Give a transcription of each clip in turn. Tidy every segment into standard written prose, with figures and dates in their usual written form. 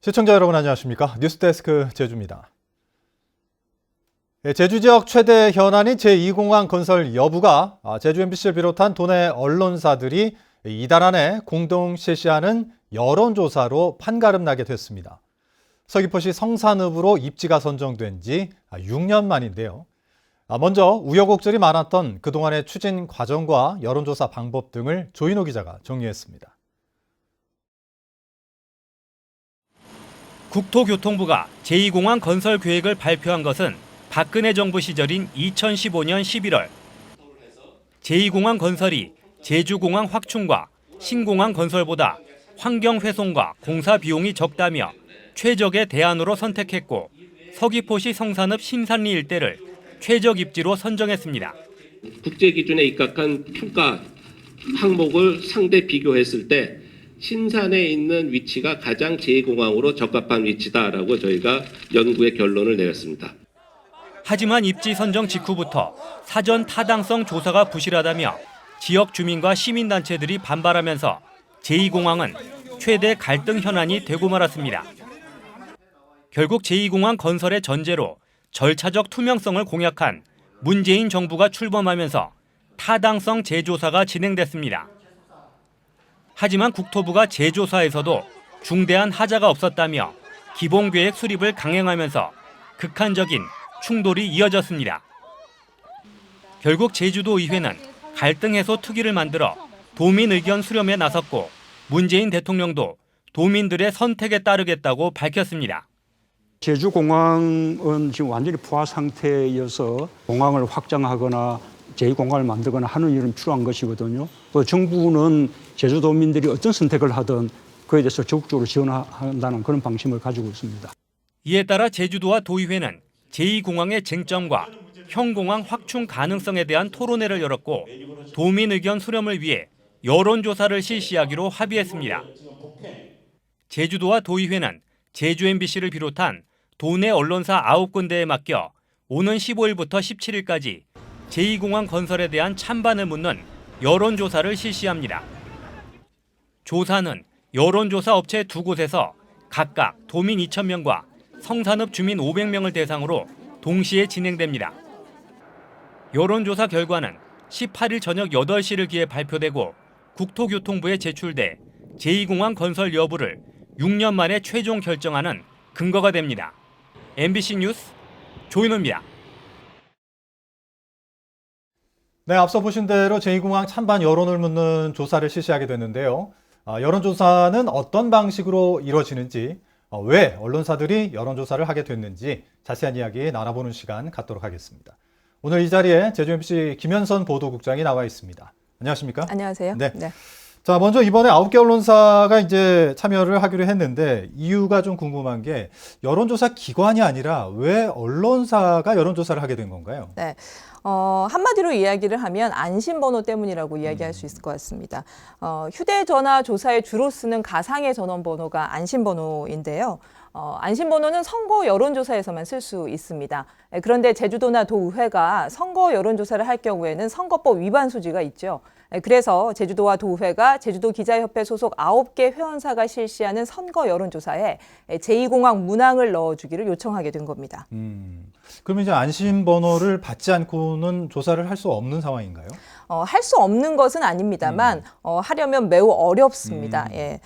시청자 여러분 안녕하십니까? 뉴스데스크 제주입니다. 제주 지역 최대 현안인 제2공항 건설 여부가 제주 MBC를 비롯한 도내 언론사들이 이달 안에 공동 실시하는 여론조사로 판가름 나게 됐습니다. 서귀포시 성산읍으로 입지가 선정된 지 6년 만인데요. 먼저 우여곡절이 많았던 그동안의 추진 과정과 여론조사 방법 등을 조인호 기자가 정리했습니다. 국토교통부가 제2공항 건설 계획을 발표한 것은 박근혜 정부 시절인 2015년 11월. 제2공항 건설이 제주공항 확충과 신공항 건설보다 환경 훼손과 공사 비용이 적다며 최적의 대안으로 선택했고 서귀포시 성산읍 신산리 일대를 최적 입지로 선정했습니다. 국제 기준에 입각한 평가 항목을 상대 비교했을 때 신산에 있는 위치가 가장 제2공항으로 적합한 위치다라고 저희가 연구의 결론을 내렸습니다. 하지만 입지 선정 직후부터 사전 타당성 조사가 부실하다며 지역 주민과 시민단체들이 반발하면서 제2공항은 최대 갈등 현안이 되고 말았습니다. 결국 제2공항 건설의 전제로 절차적 투명성을 공약한 문재인 정부가 출범하면서 타당성 재조사가 진행됐습니다. 하지만 국토부가 재조사에서도 중대한 하자가 없었다며 기본계획 수립을 강행하면서 극한적인 충돌이 이어졌습니다. 결국 제주도의회는 갈등 해소 특위를 만들어 도민 의견 수렴에 나섰고 문재인 대통령도 도민들의 선택에 따르겠다고 밝혔습니다. 제주공항은 지금 완전히 포화 상태여서 공항을 확장하거나 제2공항을 만들거나 하는 일은 필요한 것이거든요. 정부는 제주도민들이 어떤 선택을 하든 그에 대해서 적극적으로 지원한다는 그런 방침을 가지고 있습니다. 이에 따라 제주도와 도의회는 제2공항의 쟁점과 형공항 확충 가능성에 대한 토론회를 열었고 도민 의견 수렴을 위해 여론조사를 실시하기로 합의했습니다. 제주도와 도의회는 제주 MBC를 비롯한 도내 언론사 9군데에 맡겨 오는 15일부터 17일까지 제2공항 건설에 대한 찬반을 묻는 여론조사를 실시합니다. 조사는 여론조사 업체 2곳에서 각각 도민 2,000명과 성산읍 주민 500명을 대상으로 동시에 진행됩니다. 여론조사 결과는 18일 저녁 8시를 기해 발표되고 국토교통부에 제출돼 제2공항 건설 여부를 6년 만에 최종 결정하는 근거가 됩니다. MBC 뉴스 조인호입니다. 네, 앞서 보신 대로 제2공항 찬반 여론을 묻는 조사를 실시하게 됐는데요. 여론조사는 어떤 방식으로 이루어지는지, 왜 언론사들이 여론조사를 하게 됐는지 자세한 이야기 나눠보는 시간 갖도록 하겠습니다. 오늘 이 자리에 제주 MBC 김현선 보도국장이 나와 있습니다. 안녕하십니까? 안녕하세요. 네. 자, 먼저 이번에 9개 언론사가 이제 참여를 하기로 했는데 이유가 좀 궁금한 게 여론조사 기관이 아니라 왜 언론사가 여론조사를 하게 된 건가요? 네. 한마디로 이야기를 하면 안심번호 때문이라고 이야기할 수 있을 것 같습니다. 휴대전화 조사에 주로 쓰는 가상의 전원번호가 안심번호인데요. 안심번호는 선거 여론조사에서만 쓸 수 있습니다. 그런데 제주도나 도의회가 선거 여론조사를 할 경우에는 선거법 위반 소지가 있죠. 그래서 제주도와 도의회가 제주도 기자협회 소속 9개 회원사가 실시하는 선거 여론조사에 제2공항 문항을 넣어주기를 요청하게 된 겁니다. 그러면 이제 안심번호를 받지 않고는 조사를 할 수 없는 상황인가요? 할 수 없는 것은 아닙니다만 하려면 매우 어렵습니다. 예.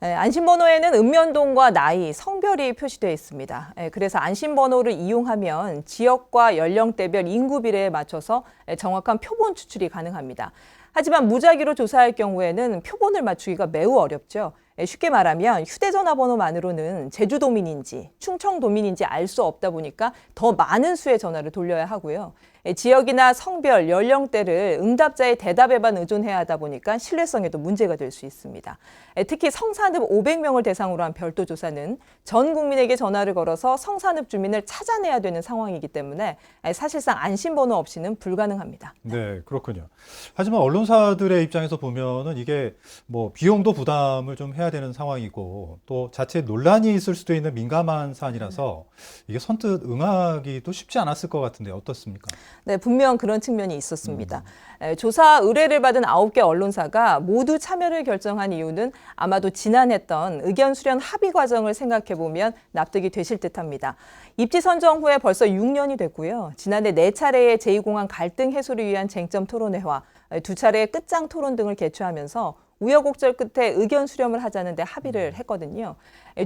안심번호에는 읍면동과 나이, 성별이 표시되어 있습니다. 그래서 안심번호를 이용하면 지역과 연령대별 인구 비례에 맞춰서 정확한 표본 추출이 가능합니다. 하지만 무작위로 조사할 경우에는 표본을 맞추기가 매우 어렵죠. 쉽게 말하면 휴대전화 번호만으로는 제주도민인지 충청도민인지 알 수 없다 보니까 더 많은 수의 전화를 돌려야 하고요. 지역이나 성별, 연령대를 응답자의 대답에만 의존해야 하다 보니까 신뢰성에도 문제가 될 수 있습니다. 특히 성산읍 500명을 대상으로 한 별도 조사는 전 국민에게 전화를 걸어서 성산읍 주민을 찾아내야 되는 상황이기 때문에 사실상 안심번호 없이는 불가능합니다. 네, 그렇군요. 하지만 언론사들의 입장에서 보면은 이게 뭐 비용도 부담을 좀 해야 해야 되는 상황이고 또 자칫 논란이 있을 수도 있는 민감한 사안이라서 이게 선뜻 응하기도 쉽지 않았을 것 같은데 어떻습니까? 네, 분명 그런 측면이 있었습니다. 조사 의뢰를 받은 9개 언론사가 모두 참여를 결정한 이유는 아마도 지난 했던 의견 수렴 합의 과정을 생각해 보면 납득이 되실 듯합니다. 입지 선정 후에 벌써 6년이 됐고요. 지난해 4차례의 제2공항 갈등 해소를 위한 쟁점 토론회와 2차례의 끝장 토론 등을 개최하면서 우여곡절 끝에 의견 수렴을 하자는데 합의를 했거든요.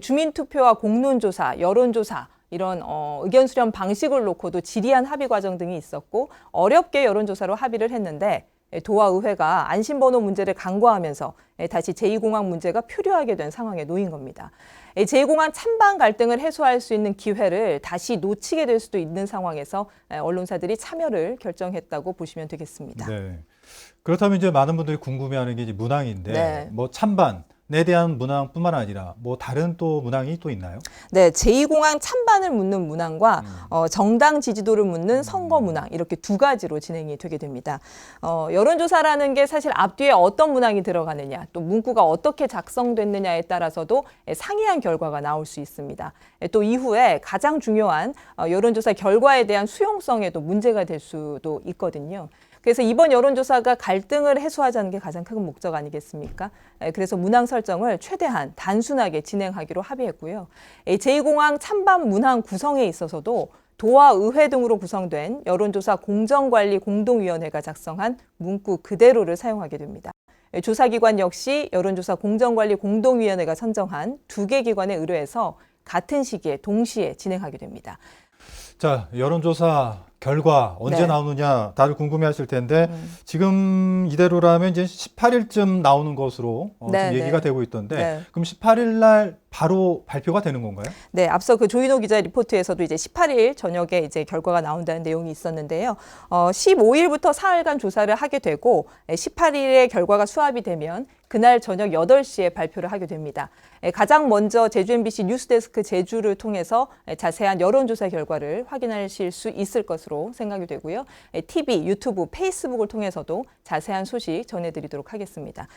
주민투표와 공론조사, 여론조사 이런 의견 수렴 방식을 놓고도 지리한 합의 과정 등이 있었고 어렵게 여론조사로 합의를 했는데 도와 의회가 안심번호 문제를 간과하면서 다시 제2공항 문제가 표류하게 된 상황에 놓인 겁니다. 제2공항 찬반 갈등을 해소할 수 있는 기회를 다시 놓치게 될 수도 있는 상황에서 언론사들이 참여를 결정했다고 보시면 되겠습니다. 네. 그렇다면 이제 많은 분들이 궁금해하는 게 이제 문항인데 네. 뭐 찬반에 대한 문항뿐만 아니라 뭐 다른 또 문항이 또 있나요? 네, 제2공항 찬반을 묻는 문항과 정당 지지도를 묻는 선거 문항 이렇게 두 가지로 진행이 되게 됩니다. 여론조사라는 게 사실 앞뒤에 어떤 문항이 들어가느냐 또 문구가 어떻게 작성됐느냐에 따라서도 상이한 결과가 나올 수 있습니다. 또 이후에 가장 중요한 여론조사 결과에 대한 수용성에도 문제가 될 수도 있거든요. 그래서 이번 여론조사가 갈등을 해소하자는 게 가장 큰 목적 아니겠습니까? 그래서 문항 설정을 최대한 단순하게 진행하기로 합의했고요. 제2공항 찬반 문항 구성에 있어서도 도와 의회 등으로 구성된 여론조사 공정관리 공동위원회가 작성한 문구 그대로를 사용하게 됩니다. 조사기관 역시 여론조사 공정관리 공동위원회가 선정한 2개 기관에 의뢰해서 같은 시기에 동시에 진행하게 됩니다. 자, 여론조사 결과 언제 네. 나오느냐 다들 궁금해하실 텐데 지금 이대로라면 이제 18일쯤 나오는 것으로 네, 지금 얘기가 네. 되고 있던데 네. 그럼 18일 날 바로 발표가 되는 건가요? 네, 앞서 그 조인호 기자 리포트에서도 이제 18일 저녁에 이제 결과가 나온다는 내용이 있었는데요. 15일부터 사흘간 조사를 하게 되고 18일에 결과가 수합이 되면 그날 저녁 8시에 발표를 하게 됩니다. 가장 먼저 제주 MBC 뉴스데스크 제주를 통해서 자세한 여론조사 결과를 확인하실 수 있을 것으로 생각이 되고요. TV, 유튜브, 페이스북을 통해서도 자세한 소식 전해드리도록 하겠습니다.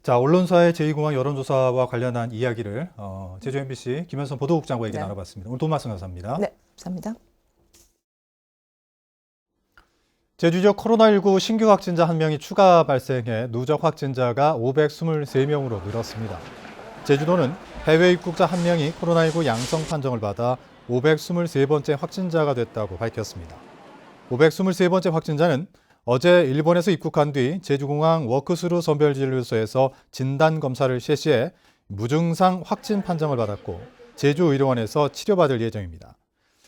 자, 언론사의 제2공항 여론조사와 관련한 이야기를 제주 MBC 김현선 보도국장과 얘기 네. 나눠봤습니다. 오늘 도움 말씀 감사합니다. 네, 감사합니다. 제주 지역 코로나19 신규 확진자 1명이 추가 발생해 누적 확진자가 523명으로 늘었습니다. 제주도는 해외 입국자 1명이 코로나19 양성 판정을 받아 523번째 확진자가 됐다고 밝혔습니다. 523번째 확진자는 어제 일본에서 입국한 뒤 제주공항 워크스루 선별진료소에서 진단검사를 실시해 무증상 확진 판정을 받았고 제주의료원에서 치료받을 예정입니다.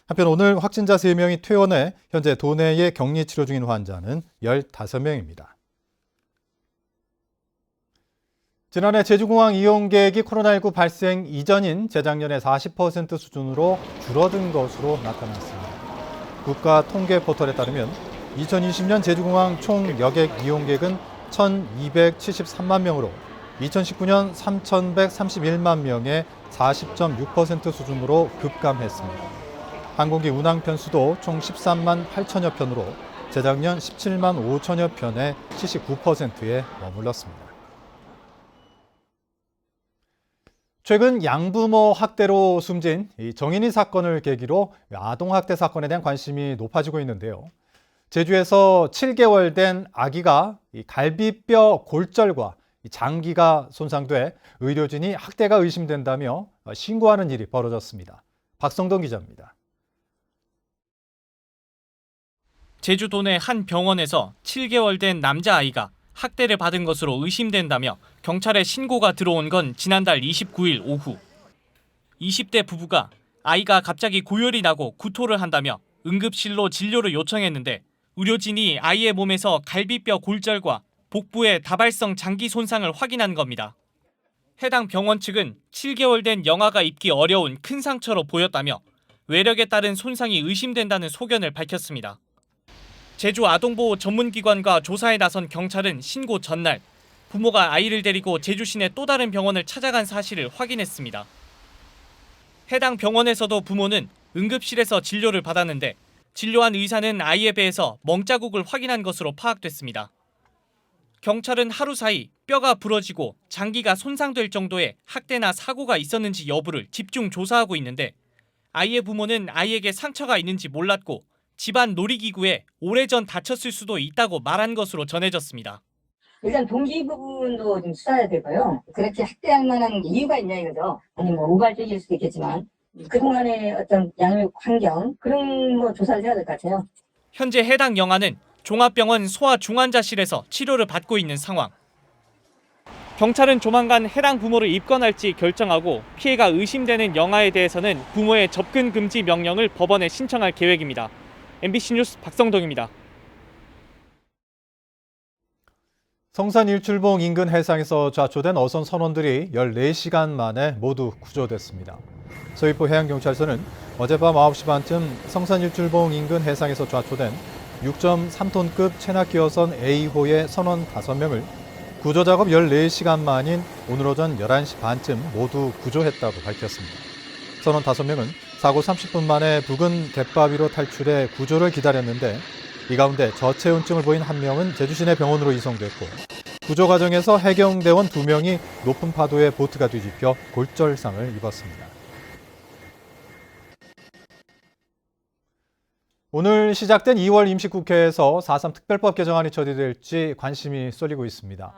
한편 오늘 확진자 3명이 퇴원해 현재 도내에 격리 치료 중인 환자는 15명입니다. 지난해 제주공항 이용객이 코로나19 발생 이전인 재작년의 40% 수준으로 줄어든 것으로 나타났습니다. 국가 통계 포털에 따르면 2020년 제주공항 총 여객 이용객은 1,273만 명으로 2019년 3,131만 명의 40.6% 수준으로 급감했습니다. 항공기 운항 편수도 총 13만 8천여 편으로 재작년 17만 5천여 편의 79%에 머물렀습니다. 최근 양부모 학대로 숨진 이 정인이 사건을 계기로 아동학대 사건에 대한 관심이 높아지고 있는데요. 제주에서 7개월 된 아기가 이 갈비뼈 골절과 장기가 손상돼 의료진이 학대가 의심된다며 신고하는 일이 벌어졌습니다. 박성동 기자입니다. 제주도 내 한 병원에서 7개월 된 남자아이가 학대를 받은 것으로 의심된다며 경찰에 신고가 들어온 건 지난달 29일 오후. 20대 부부가 아이가 갑자기 고열이 나고 구토를 한다며 응급실로 진료를 요청했는데 의료진이 아이의 몸에서 갈비뼈 골절과 복부의 다발성 장기 손상을 확인한 겁니다. 해당 병원 측은 7개월 된 영아가 입기 어려운 큰 상처로 보였다며 외력에 따른 손상이 의심된다는 소견을 밝혔습니다. 제주 아동보호 전문기관과 조사에 나선 경찰은 신고 전날 부모가 아이를 데리고 제주 시내 또 다른 병원을 찾아간 사실을 확인했습니다. 해당 병원에서도 부모는 응급실에서 진료를 받았는데 진료한 의사는 아이의 배에서 멍자국을 확인한 것으로 파악됐습니다. 경찰은 하루 사이 뼈가 부러지고 장기가 손상될 정도의 학대나 사고가 있었는지 여부를 집중 조사하고 있는데 아이의 부모는 아이에게 상처가 있는지 몰랐고 집안 놀이기구에 오래전 다쳤을 수도 있다고 말한 것으로 전해졌습니다. 일단 동기 부분도 좀 수사해야 되고요. 그렇게 학대할 만한 이유가 있냐 이거죠. 아니 뭐 우발적일 수도 있겠지만 그동안의 어떤 양육 환경 그런 거 조사를 해야 될 것 같아요. 현재 해당 영아는 종합병원 소아중환자실에서 치료를 받고 있는 상황. 경찰은 조만간 해당 부모를 입건할지 결정하고 피해가 의심되는 영아에 대해서는 부모의 접근 금지 명령을 법원에 신청할 계획입니다. MBC 뉴스 박성동입니다. 성산 일출봉 인근 해상에서 좌초된 어선 선원들이 14시간 만에 모두 구조됐습니다. 서귀포 해양경찰서는 어젯밤 9시 반쯤 성산 일출봉 인근 해상에서 좌초된 6.3톤급 체납기어선 A호의 선원 5명을 구조작업 14시간 만인 오늘 오전 11시 반쯤 모두 구조했다고 밝혔습니다. 선원 5명은 사고 30분 만에 부근 갯바 위로 탈출해 구조를 기다렸는데 이 가운데 저체온증을 보인 한 명은 제주시내 병원으로 이송됐고 구조 과정에서 해경대원 2명이 높은 파도에 보트가 뒤집혀 골절상을 입었습니다. 오늘 시작된 2월 임시국회에서 4.3 특별법 개정안이 처리될지 관심이 쏠리고 있습니다.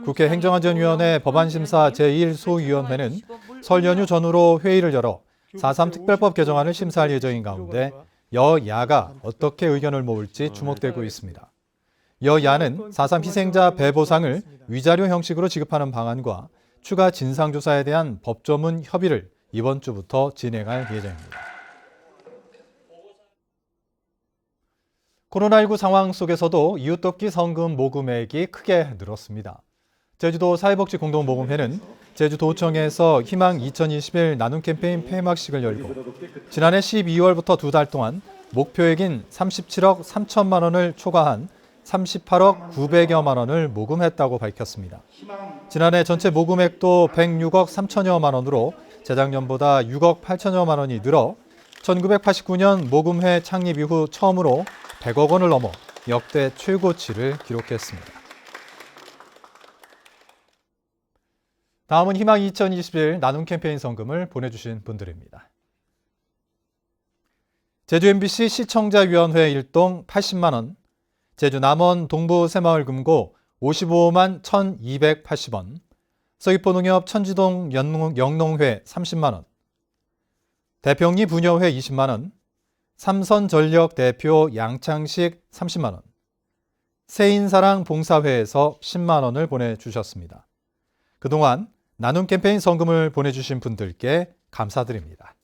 국회 행정안전위원회 법안심사 제1소위원회는 설 연휴 전후로 회의를 열어 4.3 특별법 개정안을 심사할 예정인 가운데 여야가 어떻게 의견을 모을지 주목되고 있습니다. 여야는 4.3 희생자 배보상을 위자료 형식으로 지급하는 방안과 추가 진상조사에 대한 법조문 협의를 이번 주부터 진행할 예정입니다. 코로나19 상황 속에서도 이웃돕기 성금 모금액이 크게 늘었습니다. 제주도 사회복지공동모금회는 제주도청에서 희망 2021 나눔 캠페인 폐막식을 열고 지난해 12월부터 2달 동안 목표액인 37억 3천만 원을 초과한 38억 900여만 원을 모금했다고 밝혔습니다. 지난해 전체 모금액도 106억 3천여만 원으로 재작년보다 6억 8천여만 원이 늘어 1989년 모금회 창립 이후 처음으로 100억 원을 넘어 역대 최고치를 기록했습니다. 다음은 희망 2021 나눔 캠페인 성금을 보내주신 분들입니다. 제주 MBC 시청자위원회 일동 80만 원, 제주 남원 동부 새마을 금고 55만 1,280원, 서귀포 농협 천지동 영농회 30만 원, 대평리 부녀회 20만 원, 삼선전력 대표 양창식 30만 원, 세인사랑 봉사회에서 10만 원을 보내주셨습니다. 그동안 나눔 캠페인 성금을 보내주신 분들께 감사드립니다.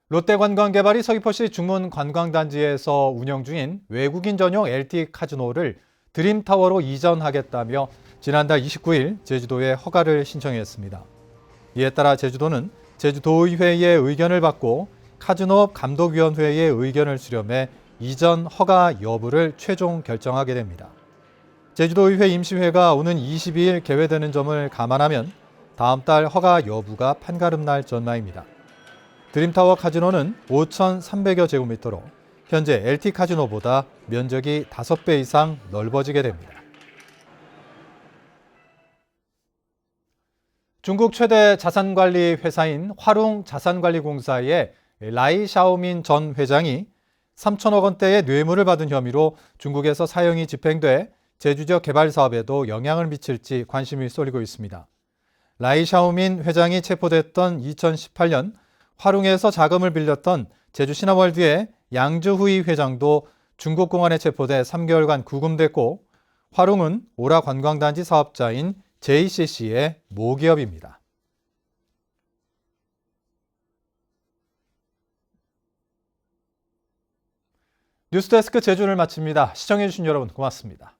롯데관광개발이 서귀포시 중문관광단지에서 운영 중인 외국인 전용 LT 카지노를 드림타워로 이전하겠다며 지난달 29일 제주도에 허가를 신청했습니다. 이에 따라 제주도는 제주도의회의 의견을 받고 카지노업 감독위원회의 의견을 수렴해 이전 허가 여부를 최종 결정하게 됩니다. 제주도의회 임시회가 오는 22일 개회되는 점을 감안하면 다음 달 허가 여부가 판가름날 전망입니다. 드림타워 카지노는 5,300여 제곱미터로 현재 LT 카지노보다 면적이 5배 이상 넓어지게 됩니다. 중국 최대 자산관리 회사인 화룽 자산관리공사의 라이 샤오민 전 회장이 3천억 원대의 뇌물을 받은 혐의로 중국에서 사형이 집행돼 제주 지역 개발 사업에도 영향을 미칠지 관심이 쏠리고 있습니다. 라이 샤오민 회장이 체포됐던 2018년 화룽에서 자금을 빌렸던 제주 신화월드의 양즈후이 회장도 중국 공안에 체포돼 3개월간 구금됐고 화룽은 오라 관광단지 사업자인 JCC의 모기업입니다. 뉴스데스크 제주를 마칩니다. 시청해주신 여러분 고맙습니다.